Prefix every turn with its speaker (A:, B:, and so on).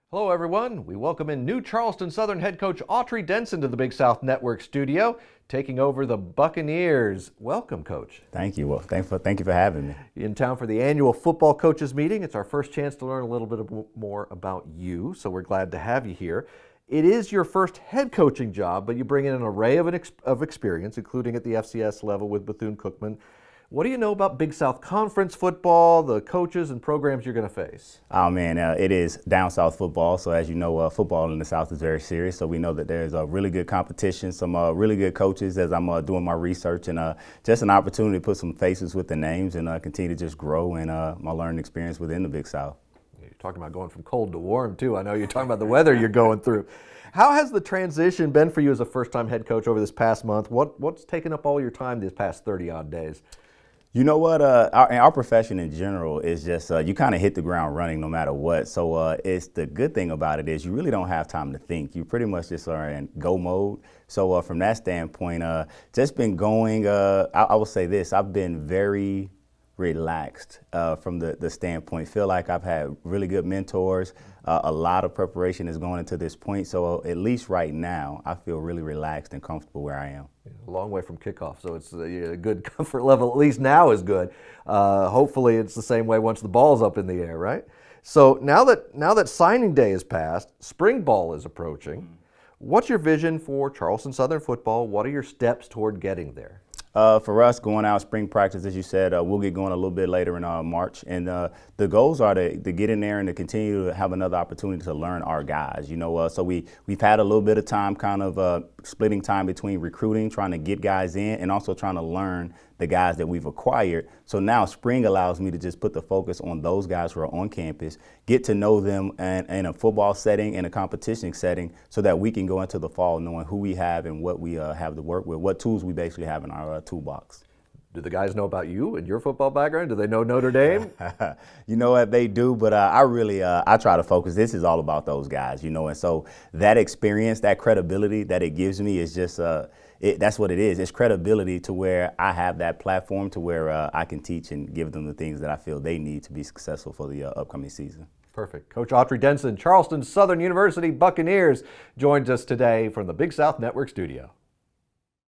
A: Hello, everyone. We welcome in new Charleston Southern head coach Autry Denson to the Big South Network studio, taking over the Buccaneers. Welcome, Coach.
B: Thank you. Well, thank you for having me.
A: In town for the annual football coaches meeting. It's our first chance to learn a little bit more about you, so we're glad to have you here. It is your first head coaching job, but you bring in an array of experience, including at the FCS level with Bethune-Cookman. What do you know about Big South Conference football, the coaches and programs you're going to face?
B: Oh, man, it is down south football. So as you know, football in the South is very serious. So we know that there's a really good competition, some really good coaches as I'm doing my research, and just an opportunity to put some faces with the names and continue to just grow and my learning experience within the Big South.
A: You're talking about going from cold to warm, too. I know you're talking about the weather you're going through. How has the transition been for you as a first-time head coach over this past month? What's taken up all your time these past 30-odd days?
B: You know what? Our profession in general is just you kind of hit the ground running no matter what. So it's the good thing about it is you really don't have time to think. You pretty much just are in go mode. So from that standpoint, just been going. I will say this: I've been very relaxed from the standpoint. Feel like I've had really good mentors. A lot of preparation is going into this point. So at least right now, I feel really relaxed and comfortable where I am.
A: A long way from kickoff, so it's a good comfort level, at least now is good. Hopefully it's the same way once the ball's up in the air, right? So now that signing day is passed, spring ball is approaching. What's your vision for Charleston Southern football? What are your steps toward getting there?
B: For us, going out spring practice, as you said, we'll get going a little bit later in March. And the goals are to get in there and to continue to have another opportunity to learn our guys. You know, so we've had a little bit of time kind of splitting time between recruiting, trying to get guys in, and also trying to learn the guys that we've acquired. So now spring allows me to just put the focus on those guys who are on campus, get to know them in a football setting, in a competition setting, so that we can go into the fall knowing who we have and what we have to work with, what tools we basically have in our toolbox.
A: Do the guys know about you and your football background? Do they know Notre Dame?
B: You know what, they do, but I try to focus. This is all about those guys, you know, and so that experience, that credibility that it gives me is just that's what it is. It's credibility to where I have that platform to where I can teach and give them the things that I feel they need to be successful for the upcoming season.
A: Perfect. Coach Autry Denson, Charleston Southern University Buccaneers, joins us today from the Big South Network studio.